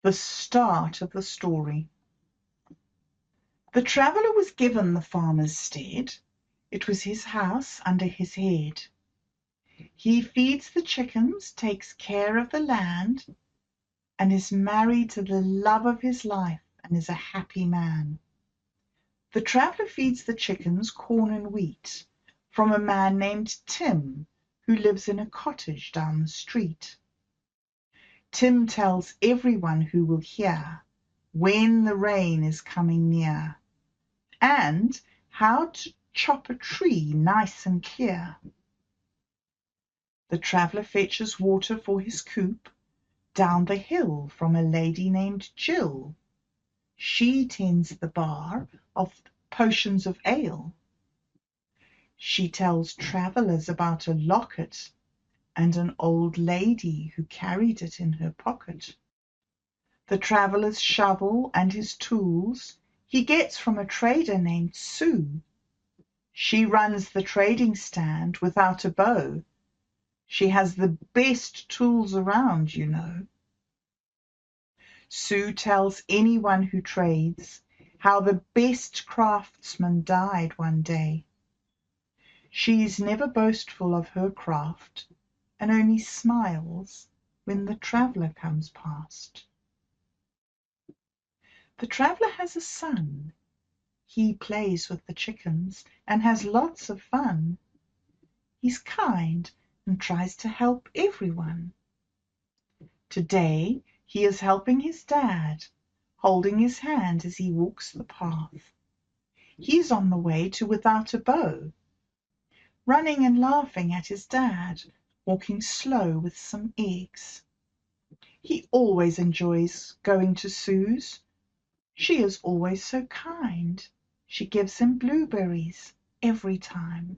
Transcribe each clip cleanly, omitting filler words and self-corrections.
The start of the story. The traveller was given the farmer's stead. It was his house under his head. He feeds the chickens, takes care of the land, and is married to the love of his life and is a happy man. The traveller feeds the chickens corn and wheat from a man named Tim, who lives in a cottage down the street. Tim tells everyone who will hear when the rain is coming near, and how to chop a tree nice and clear. The traveller fetches water for his coop down the hill from a lady named Jill. She tends the bar of potions of ale. She tells travellers about a locket and an old lady who carried it in her pocket. The traveller's shovel and his tools he gets from a trader named Sue. She runs the trading stand without a bow. She has the best tools around, you know. Sue tells anyone who trades how the best craftsman died one day. She is never boastful of her craft and only smiles when the traveller comes past. The traveller has a son. He plays with the chickens and has lots of fun. He's kind and tries to help everyone. Today he is helping his dad, holding his hand as he walks the path. He's on the way to Without a Bow, running and laughing at his dad, walking slow with some eggs. He always enjoys going to Sue's. She is always so kind. She gives him blueberries every time.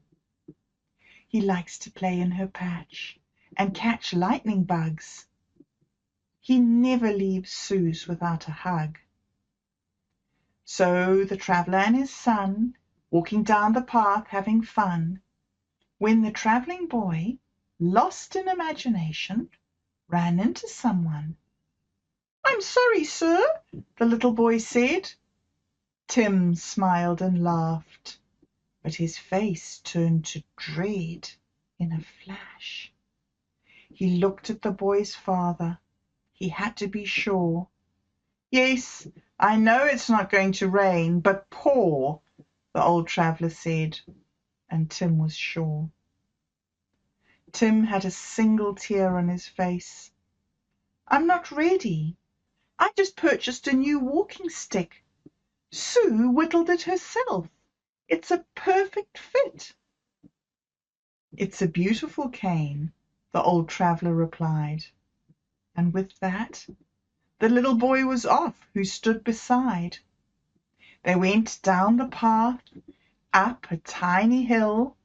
He likes to play in her patch and catch lightning bugs. He never leaves Sue's without a hug. So the traveller and his son, walking down the path having fun, when the travelling boy, lost in imagination, ran into someone. "I'm sorry, sir," the little boy said. Tim smiled and laughed, but his face turned to dread in a flash. He looked at the boy's father. He had to be sure. "Yes, I know it's not going to rain, but pour," the old traveller said, and Tim was sure. Tim had a single tear on his face. "I'm not ready. I just purchased a new walking stick. Sue whittled it herself. It's a perfect fit." "It's a beautiful cane," the old traveller replied. And with that, the little boy was off who stood beside. They went down the path, up a tiny hill,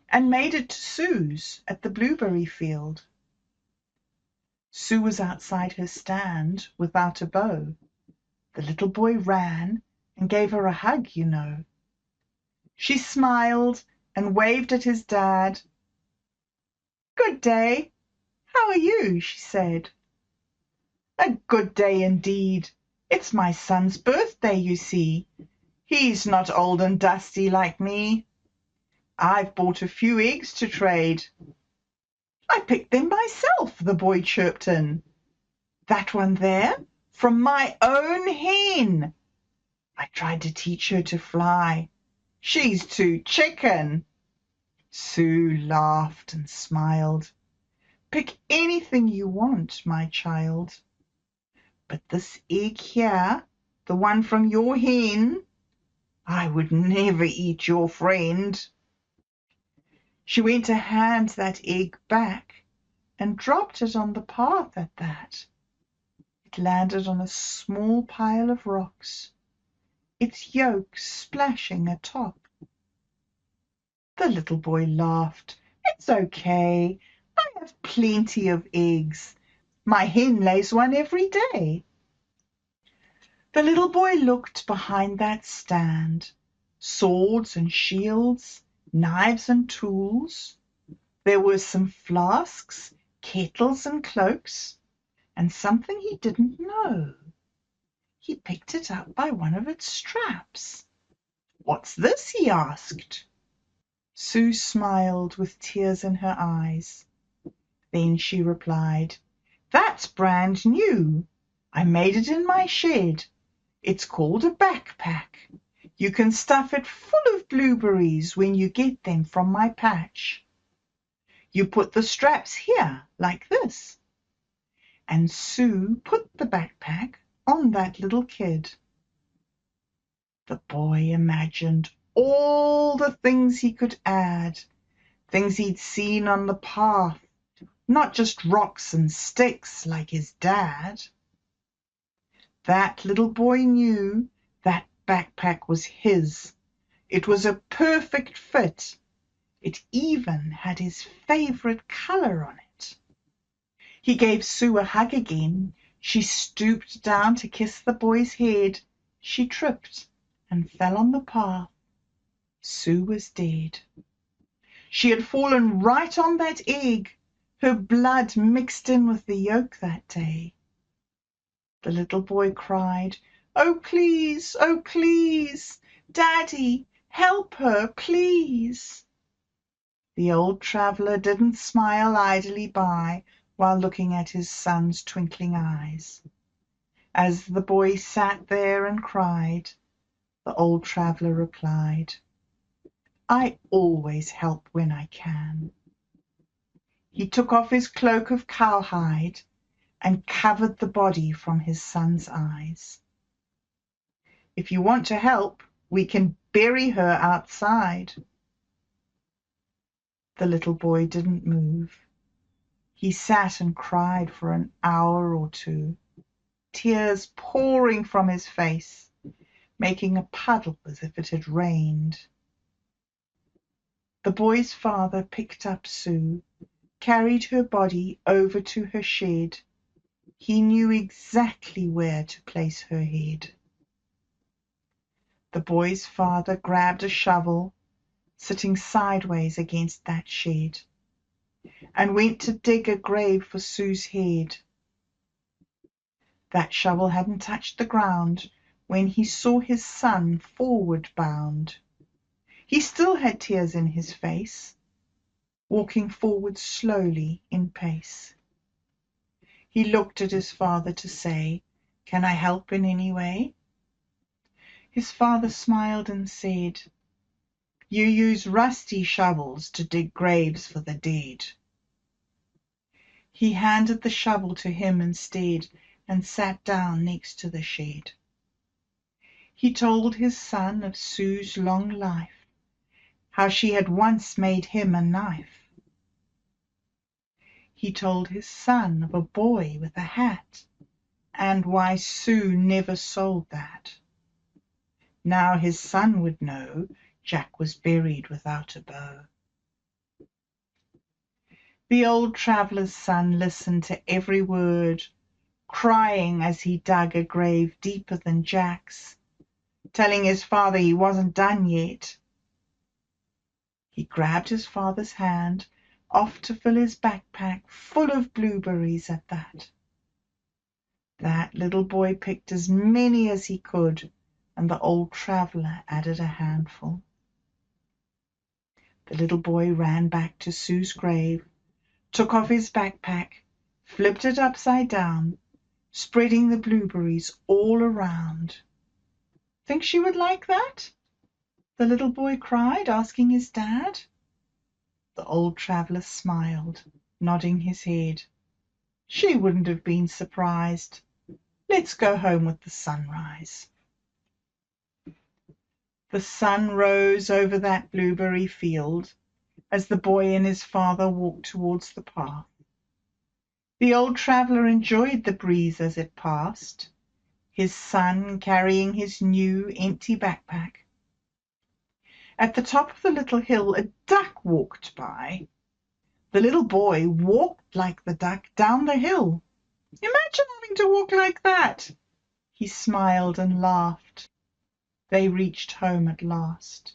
and made it to Sue's at the blueberry field. Sue was outside her stand without a bow. The little boy ran and gave her a hug, you know. She smiled and waved at his dad. "Good day. How are you?" she said. "A good day indeed. It's my son's birthday, you see. He's not old and dusty like me. I've bought a few eggs to trade." "I picked them myself," the boy chirped in. "That one there, from my own hen. I tried to teach her to fly. She's too chicken." Sue laughed and smiled. "Pick anything you want, my child. But this egg here, the one from your hen, I would never eat your friend." She went to hand that egg back and dropped it on the path at that. It landed on a small pile of rocks, its yolk splashing atop. The little boy laughed. "It's okay. I have plenty of eggs. My hen lays one every day." The little boy looked behind that stand. Swords and shields, knives and tools. There were some flasks, kettles and cloaks, and something he didn't know. He picked it up by one of its straps. "What's this?" he asked. Sue smiled with tears in her eyes. Then she replied, "That's brand new. I made it in my shed. It's called a backpack. You can stuff it full of blueberries when you get them from my patch. You put the straps here, like this." And Sue put the backpack on that little kid. The boy imagined all the things he could add, things he'd seen on the path, not just rocks and sticks like his dad. That little boy knew that backpack was his. It was a perfect fit. It even had his favorite color on it. He gave Sue a hug again. She stooped down to kiss the boy's head. She tripped and fell on the path. Sue was dead. She had fallen right on that egg. Her blood mixed in with the yolk that day. The little boy cried, "Oh, please, oh, please, Daddy, help her, please." The old traveller didn't smile idly by while looking at his son's twinkling eyes. As the boy sat there and cried, the old traveller replied, "I always help when I can." He took off his cloak of cowhide and covered the body from his son's eyes. "If you want to help, we can bury her outside." The little boy didn't move. He sat and cried for an hour or two, tears pouring from his face, making a puddle as if it had rained. The boy's father picked up Sue, carried her body over to her shed. He knew exactly where to place her head. The boy's father grabbed a shovel, sitting sideways against that shed, and went to dig a grave for Sue's head. That shovel hadn't touched the ground when he saw his son forward bound. He still had tears in his face, walking forward slowly in pace. He looked at his father to say, "Can I help in any way?" His father smiled and said, "You use rusty shovels to dig graves for the dead." He handed the shovel to him instead and sat down next to the shed. He told his son of Sue's long life, how she had once made him a knife. He told his son of a boy with a hat, and why Sue never sold that. Now his son would know Jack was buried without a bow. The old traveller's son listened to every word, crying as he dug a grave deeper than Jack's, telling his father he wasn't done yet. He grabbed his father's hand, off to fill his backpack full of blueberries at that. That little boy picked as many as he could, and the old traveller added a handful. The little boy ran back to Sue's grave, took off his backpack, flipped it upside down, spreading the blueberries all around. "Think she would like that?" the little boy cried, asking his dad. The old traveller smiled, nodding his head. "She wouldn't have been surprised. Let's go home with the sunrise." The sun rose over that blueberry field as the boy and his father walked towards the path. The old traveller enjoyed the breeze as it passed, his son carrying his new empty backpack. At the top of the little hill a duck walked by. The little boy walked like the duck down the hill. "Imagine having to walk like that!" He smiled and laughed. They reached home at last.